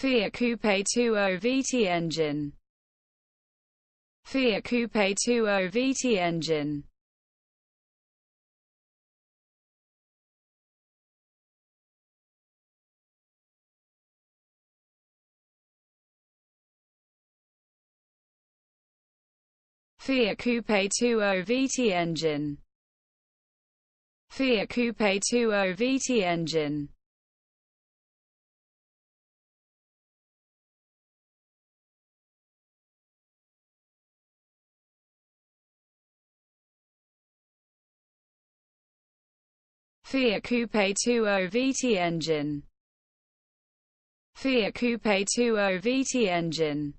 Fiat Coupe 2.0 VT engine. Fiat Coupe 2.0 VT engine. Fiat Coupe 2.0 VT engine. Fiat Coupe 2.0 VT engine. Fiat Coupe 2.0 VT engine. Fiat Coupe 2.0 VT engine.